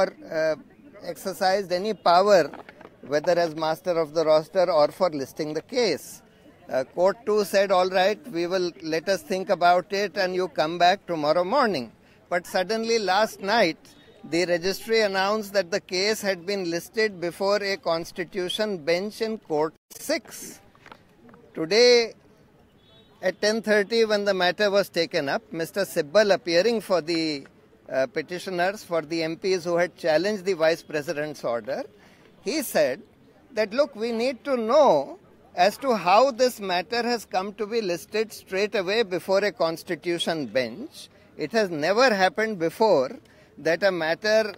or exercised any power, whether as master of the roster or for listing the case. Court 2 said, all right, we will let us think about it and you come back tomorrow morning. But suddenly last night, the registry announced that the case had been listed before a constitution bench in Court 6. Today, at 10:30, when the matter was taken up, Mr. Sibbal, appearing for the petitioners, for the MPs who had challenged the Vice President's order, he said that, look, we need to know as to how this matter has come to be listed straight away before a constitution bench. It has never happened before that a matter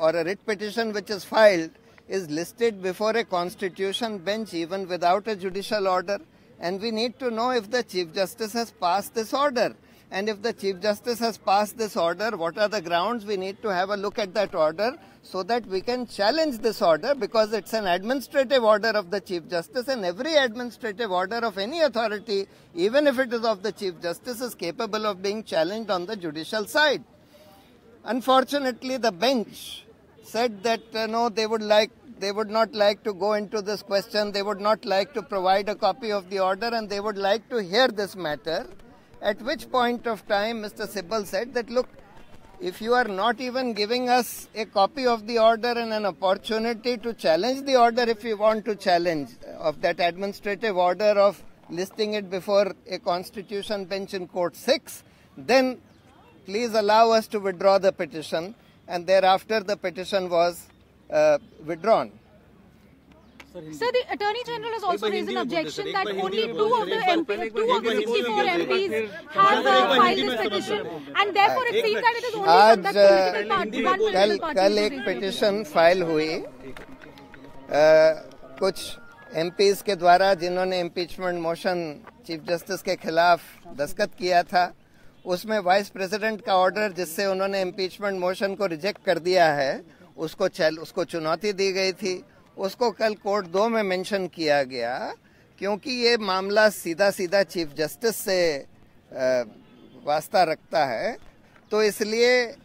or a writ petition which is filed is listed before a constitution bench even without a judicial order. And we need to know if the Chief Justice has passed this order. And if the Chief Justice has passed this order, what are the grounds? We need to have a look at that order so that we can challenge this order, because it's an administrative order of the Chief Justice, and every administrative order of any authority, even if it is of the Chief Justice, is capable of being challenged on the judicial side. Unfortunately, the bench said that no, they would not like to go into this question. They would not like to provide a copy of the order, and they would like to hear this matter. At which point of time, Mr. Sibbal said that, look, if you are not even giving us a copy of the order and an opportunity to challenge the order, if we want to challenge of that administrative order of listing it before a constitution bench in Court 6, then please allow us to withdraw the petition. And thereafter the petition was withdrawn. Sir, the Attorney General has also raised an objection that only two of the 64 MPs have filed this petition, and therefore it seems that it is only from that political party. कल एक petition file हुई कुछ MPs के द्वारा जिन्होंने impeachment motion chief justice के खिलाफ दस्तखत किया था, उसमें वाइस प्रेसिडेंट का ऑर्डर जिससे उन्होंने इम्पीचमेंट मोशन को रिजेक्ट कर दिया है, उसको चुनौती दी गई थी। उसको कल कोर्ट 2 में मेंशन किया गया, क्योंकि ये मामला सीधा सीधा चीफ जस्टिस से वास्ता रखता है, तो इसलिए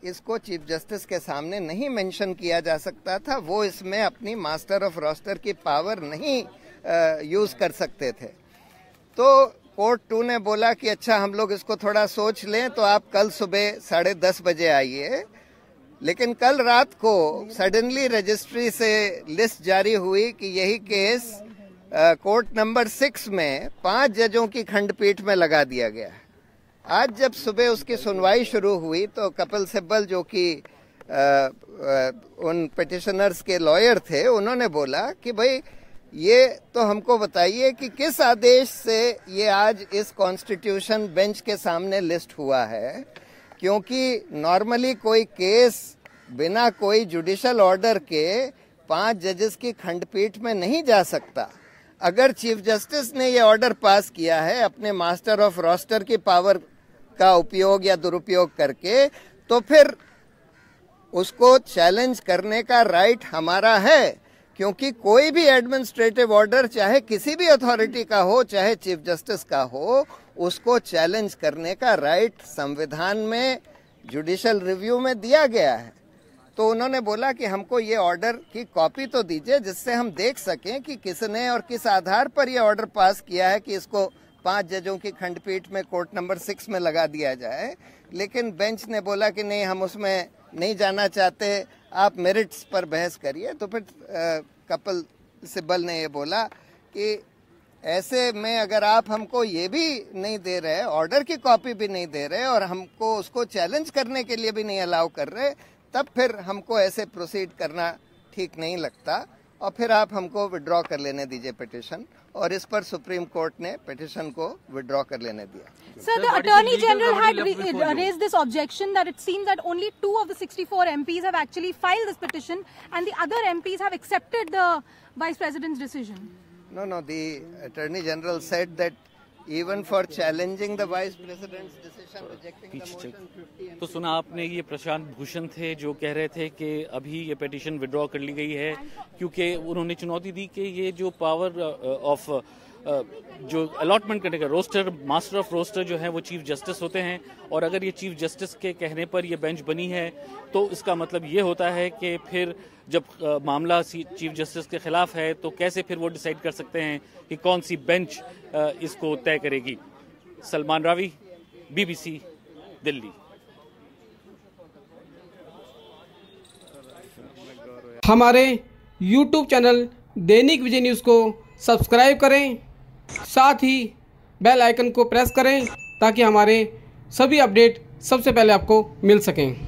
इसको चीफ जस्टिस के सामने नहीं मेंशन किया जा सकता था। वो इसमें अपनी मास्टर ऑफ रोस्टर की पावर नहीं यूज कर सकते थे। तो कोर्ट 2 ने बोला कि अच्छा, हम लोग इसको थोड़ा सोच लें, तो आप कल सुबह 10:30 बजे आइए। लेकिन कल रात को सडनली रजिस्ट्री से लिस्ट जारी हुई कि यही केस कोर्ट नंबर 6 में 5 जजों की खंडपीठ में लगा दिया गया है। आज जब सुबह उसकी सुनवाई शुरू हुई तो कपिल सिब्बल, जो कि उन पिटिशनर्स के लॉयर थे, उन्होंने बोला कि भाई ये तो हमको बताइए कि किस आदेश से ये आज इस कॉन्स्टिट्यूशन बेंच के सामने लिस्ट हुआ है, क्योंकि नॉर्मली कोई केस बिना कोई जुडिशल ऑर्डर के 5 जजेस की खंडपीठ में नहीं जा सकता। अगर चीफ जस्टिस ने ये ऑर्डर पास किया है अपने मास्टर ऑफ रोस्टर की पावर का उपयोग या दुरुपयोग करके, तो फिर उसको चैलेंज करने का राइट हमारा है, क्योंकि कोई भी एडमिनिस्ट्रेटिव ऑर्डर चाहे किसी भी अथॉरिटी का हो, चाहे चीफ जस्टिस का हो, उसको चैलेंज करने का राइट संविधान में जुडिशियल रिव्यू में दिया गया है। तो उन्होंने बोला कि हमको ये ऑर्डर की कॉपी तो दीजिए, जिससे हम देख सकें कि किसने और किस आधार पर ये ऑर्डर पास किया है कि इसको 5 जजों की खंडपीठ में कोर्ट नंबर 6 में लगा दिया जाए। लेकिन बेंच ने बोला कि नहीं, हम उसमें नहीं जाना चाहते, आप मेरिट्स पर बहस करिए। तो फिर कपिल सिब्बल ने ये बोला कि ऐसे में अगर आप हमको ये भी नहीं दे रहे, ऑर्डर की कॉपी भी नहीं दे रहे और हमको उसको चैलेंज करने के लिए भी नहीं अलाउ कर रहे, तब फिर हमको ऐसे प्रोसीड करना ठीक नहीं लगता, और फिर आप हमको विड्रॉ कर लेने दीजिए पिटिशन। और इस पर सुप्रीम कोर्ट ने पिटिशन को विड्रॉ कर लेने दिया। Sir, the Attorney General had raised this objection that it seems that only 2 of the 64 MPs have actually filed this petition and the other MPs have accepted the Vice President's decision. No, the Attorney General said that even for challenging the Vice President's decision, rejecting the motion, 50 MPs... तो सुना आपने, ये प्रशांत भूषण थे जो कह रहे थे कि अभी ये पिटीशन विड्रॉ कर ली गई है, क्योंकि उन्होंने चुनौती दी कि ये जो पावर ऑफ जो अलॉटमेंट करने का रोस्टर, मास्टर ऑफ रोस्टर जो है वो चीफ जस्टिस होते हैं, और अगर ये चीफ जस्टिस के कहने पर ये बेंच बनी है तो इसका मतलब ये होता है कि फिर जब मामला चीफ जस्टिस के खिलाफ है तो कैसे फिर वो डिसाइड कर सकते हैं कि कौन सी बेंच इसको तय करेगी। सलमान रावी, BBC, दिल्ली। हमारे YouTube चैनल दैनिक विजय न्यूज़ को सब्सक्राइब करें, साथ ही बेल आइकन को प्रेस करें ताकि हमारे सभी अपडेट सबसे पहले आपको मिल सकें।